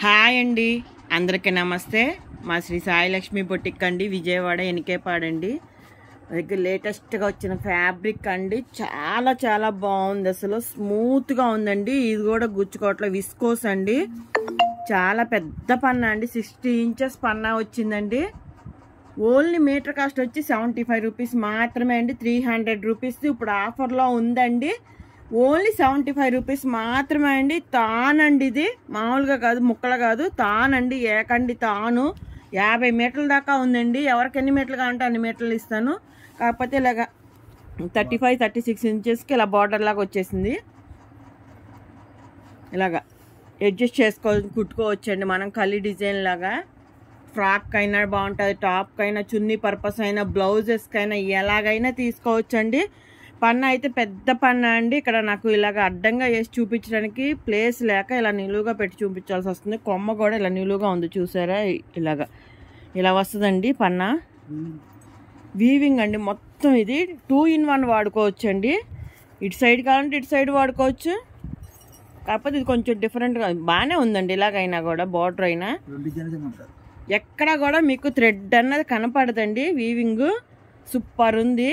Hi అండి, అందరికీ నమస్తే. మా శ్రీ సాయి లక్ష్మి బొటిక్ అండి, విజయవాడ ఎనికేపాడండి. దగ్గర లేటెస్ట్గా వచ్చిన ఫ్యాబ్రిక్ అండి. చాలా చాలా బాగుంది, అసలు స్మూత్గా ఉందండి. ఇది కూడా గుచ్చుకోవట్లే, విస్కోస్ అండి. చాలా పెద్ద పన్నా అండి, 60 ఇంచెస్ పన్నా వచ్చిందండి. ఓన్లీ మీటర్ కాస్ట్ వచ్చి 75 రూపీస్ మాత్రమే అండి. 300 రూపీస్ ఇప్పుడు ఆఫర్లో ఉందండి. ఓన్లీ 75 రూపీస్ మాత్రమే అండి. తానండి, ఇది మామూలుగా కాదు, ముక్కలు కాదు, తానండి, ఏకండి తాను. 50 మీటర్ల దాకా ఉందండి. ఎవరికి ఎన్ని మీటర్లు కావాలంటే అన్ని మీటర్లు ఇస్తాను. కాకపోతే ఇలాగా 35-36 ఇంచెస్కి ఇలా బార్డర్ లాగా వచ్చేసింది. ఇలాగా అడ్జస్ట్ కుట్టుకోవచ్చండి మనం. కలి డిజైన్ లాగా ఫ్రాక్ అయినా బాగుంటుంది, టాప్కి అయినా, చున్నీ పర్పస్ అయినా, బ్లౌజెస్కి అయినా ఎలాగైనా తీసుకోవచ్చండి. పన్నా అయితే పెద్ద పన్నా అండి. ఇక్కడ నాకు ఇలాగ అడ్డంగా వేసి చూపించడానికి ప్లేస్ లేక ఇలా నిలువుగా పెట్టి చూపించాల్సి వస్తుంది. కొమ్మ కూడా ఇలా నిలువుగా ఉంది, చూసారా? ఇలా వస్తుందండి పన్నా. వీవింగ్ అండి మొత్తం. ఇది 2 in 1 వాడుకోవచ్చు అండి. ఇటు సైడ్ కావాలంటే ఇటు సైడ్ వాడుకోవచ్చు. కాకపోతే ఇది కొంచెం డిఫరెంట్గా బాగానే ఉందండి. ఇలాగైనా కూడా బార్డర్ అయినా ఎక్కడ కూడా మీకు థ్రెడ్ అన్నది కనపడదండి. వీవింగ్ సూపర్ ఉంది.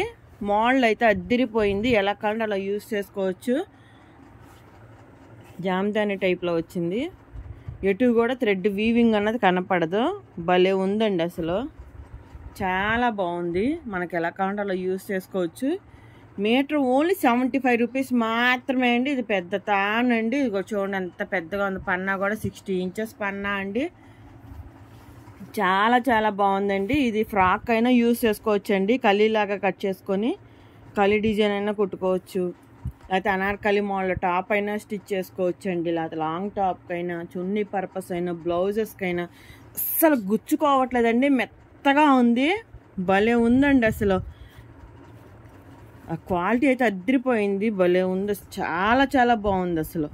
మోడల్ అయితే అద్దిరిపోయింది. ఎలా కావాలంటే అలా యూజ్ చేసుకోవచ్చు. జామ్దాని టైప్లో వచ్చింది. ఎటు కూడా థ్రెడ్ వీవింగ్ అన్నది కనపడదు. భలే ఉందండి, అసలు చాలా బాగుంది. మనకి ఎలా కావాలంటే అలా యూజ్ చేసుకోవచ్చు. మీటర్ ఓన్లీ 75 రూపీస్ మాత్రమే అండి. ఇది పెద్ద తానండి. ఇది చూడండి ఎంత పెద్దగా ఉంది. పన్నా కూడా 60 ఇంచెస్ పన్నా అండి. చాలా చాలా బాగుందండి. ఇది ఫ్రాక్ అయినా యూజ్ చేసుకోవచ్చు అండి. కలీలాగా కట్ చేసుకొని కలీ డిజైన్ అయినా కుట్టుకోవచ్చు. లేకపోతే అనార్కలి మోడల్ టాప్ అయినా స్టిచ్ చేసుకోవచ్చు అండి. లేకపోతే లాంగ్ టాప్కి అయినా, చున్నీ పర్పస్ అయినా, బ్లౌజెస్కి అయినా. అస్సలు గుచ్చుకోవట్లేదండి, మెత్తగా ఉంది. భలే ఉందండి, అసలు ఆ క్వాలిటీ అయితే అద్దరిపోయింది. భలే ఉంది, చాలా చాలా బాగుంది. అసలు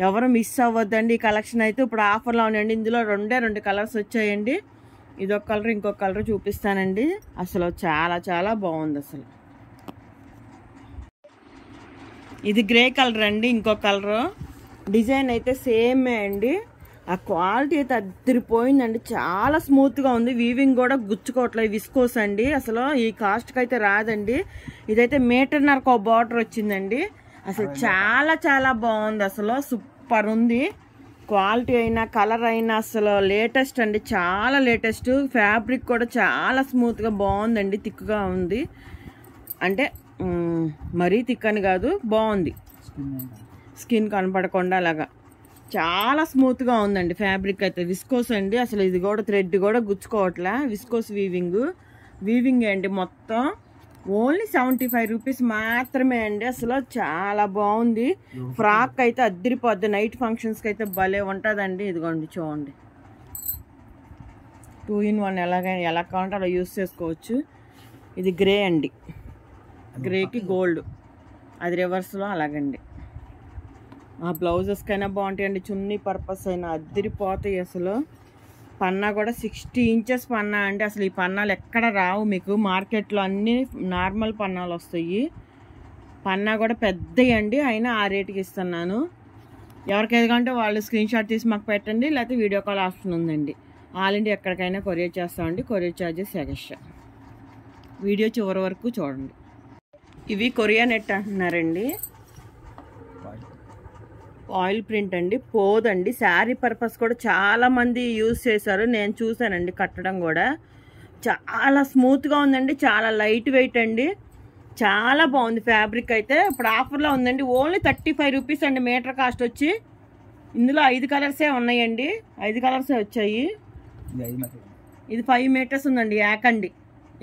ఎవరు మిస్ అవ్వద్దండి. ఈ కలెక్షన్ అయితే ఇప్పుడు ఆఫర్లో ఉండండి. ఇందులో 2 కలర్స్ వచ్చాయండి. ఇదొక కలర్, ఇంకొక కలర్ చూపిస్తానండి. అసలు చాలా చాలా బాగుంది. అసలు ఇది గ్రే కలర్ అండి. ఇంకొక కలర్ డిజైన్ అయితే సేమే అండి. ఆ క్వాలిటీ అయితే అద్దరిపోయిందండి. చాలా స్మూత్గా ఉంది. వీవింగ్ కూడా గుచ్చుకోవట్లేదు. విస్కోస్ అండి. అసలు ఈ కాస్ట్కి అయితే రాదండి. ఇదైతే 1.5 మీటర్ బార్డర్ వచ్చిందండి. అసలు చాలా చాలా బాగుంది. అసలు సూపర్ ఉంది. క్వాలిటీ అయినా, కలర్ అయినా అసలు లేటెస్ట్ అండి. చాలా లేటెస్ట్. ఫ్యాబ్రిక్ కూడా చాలా స్మూత్గా బాగుందండి. థిక్గా ఉంది, అంటే మరీ థిక్ అని కాదు, బాగుంది. స్కిన్ కనపడకుండా అలాగా చాలా స్మూత్గా ఉందండి ఫ్యాబ్రిక్ అయితే. విస్కోస్ అండి. అసలు ఇది కూడా థ్రెడ్ కూడా గుచ్చుకోవట్లే. విస్కోస్ వీవింగ్ అండి మొత్తం. ఓన్లీ 75 రూపీస్ మాత్రమే అండి. అసలు చాలా బాగుంది. ఫ్రాక్ అయితే అద్దరిపోద్ది. నైట్ ఫంక్షన్స్కి అయితే భలే ఉంటుందండి. ఇదిగోండి చూడండి, 2 in 1 ఎలా కావాలంటే అలా యూస్ చేసుకోవచ్చు. ఇది గ్రే అండి. గ్రేకి గోల్డ్, అది రివర్స్లో అలాగండి. ఆ బ్లౌజెస్కైనా బాగుంటాయండి. చున్నీ పర్పస్ అయినా అద్దరిపోతాయి. అసలు పన్నా కూడా 60 ఇంచెస్ పన్నా అండి. అసలు ఈ పన్నాలు ఎక్కడ రావు మీకు మార్కెట్లో. అన్నీ నార్మల్ పన్నాలు వస్తాయి. పన్నా కూడా పెద్దవి అండి. అయినా ఆ రేటుకి ఇస్తున్నాను. ఎవరికి ఎదుగంటే వాళ్ళు స్క్రీన్ షాట్ తీసి మాకు పెట్టండి. లేకపోతే వీడియో కాల్ ఆప్షన్ ఉందండి. ఆల్ ఇండియా ఎక్కడికైనా కొరియర్ చేస్తామండి. Courier charges extra. వీడియో చివరి వరకు చూడండి. ఇవి కొరియా నెట్ అంటున్నారండి. ఆయిల్ ప్రింట్ అండి, పోదండి. శారీ పర్పస్ కూడా చాలా మంది యూజ్ చేశారు, నేను చూసానండి కట్టడం కూడా. చాలా స్మూత్గా ఉందండి. చాలా లైట్ వెయిట్ అండి. చాలా బాగుంది ఫ్యాబ్రిక్ అయితే. ఇప్పుడు ఆఫర్లో ఉందండి. ఓన్లీ 35 రూపీస్ అండి మీటర్ కాస్ట్ వచ్చి. ఇందులో 5 కలర్సే ఉన్నాయండి. 5 కలర్సే వచ్చాయి. ఇది 5 మీటర్స్ ఉందండి.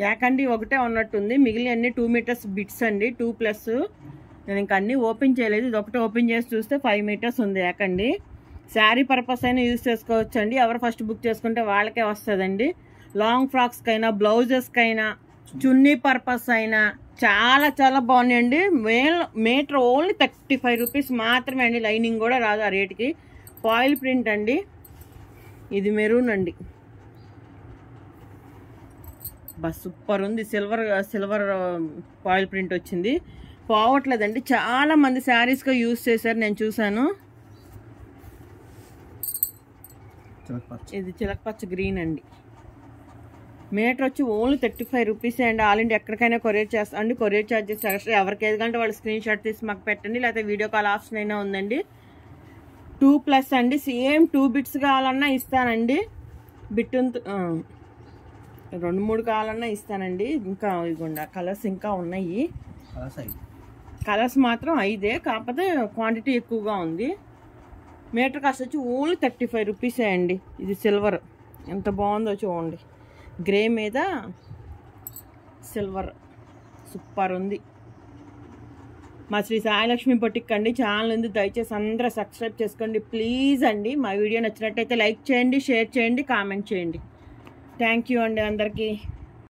యాకండి ఒకటే ఉన్నట్టుంది. మిగిలిన అన్ని 2 మీటర్స్ బిట్స్ అండి. 2+. నేను ఇంకా అన్నీ ఓపెన్ చేయలేదు. ఇది ఒకటి ఓపెన్ చేసి చూస్తే 5 మీటర్స్ ఉంది యాకండి. శారీ పర్పస్ అయినా యూజ్ చేసుకోవచ్చు అండి. ఎవరు ఫస్ట్ బుక్ చేసుకుంటే వాళ్ళకే వస్తుందండి. లాంగ్ ఫ్రాక్స్కైనా, బ్లౌజెస్కైనా, చున్నీ పర్పస్ అయినా చాలా చాలా బాగున్నాయండి. మీటర్ ఓన్లీ 35 రూపీస్ మాత్రమే అండి. లైనింగ్ కూడా రాదు ఆ రేటుకి. ఫాయిల్ ప్రింట్ అండి. ఇది మెరూన్ అండి. బస్ సూపర్ ఉంది. సిల్వర్ ఫాయిల్ ప్రింట్ వచ్చింది. పోవట్లేదండి. చాలా మంది శారీస్గా యూజ్ చేశారు, నేను చూసాను. ఇది చిలకపచ్చ గ్రీన్ అండి. మీటర్ వచ్చి ఓన్లీ 35 రూపీస్ అండి. ఆల్ ఇండియా ఎక్కడికైనా కొరియర్ చేస్తాం అండి. Courier charges extra. ఎవరికి ఏదంటే వాళ్ళు స్క్రీన్ షాట్ తీసి మాకు పెట్టండి, లేకపోతే వీడియో కాల్ ఆప్షన్ అయినా ఉందండి. 2+ అండి. సేమ్ 2 బిట్స్ కావాలన్నా ఇస్తానండి. బిట్ 2-3 కావాలన్నా ఇస్తానండి. ఇంకా ఇదిగోండి కలర్స్ ఇంకా ఉన్నాయి. కలర్స్ మాత్రం 5, కాకపోతే క్వాంటిటీ ఎక్కువగా ఉంది. మీటర్ కాస్ట్ వచ్చి ఓన్లీ 35 రూపీసే అండి. ఇది సిల్వర్ ఎంత బాగుందో చూడండి. గ్రే మీద సిల్వర్ సూపర్ ఉంది. మా శ్రీ సాయిలక్ష్మి బొటిక్ అండి. ఛానల్ ఉంది, దయచేసి అందరూ సబ్స్క్రైబ్ చేసుకోండి ప్లీజ్ అండి. మా వీడియో నచ్చినట్టయితే లైక్ చేయండి, షేర్ చేయండి, కామెంట్ చేయండి. థ్యాంక్ యూ అండి అందరికీ.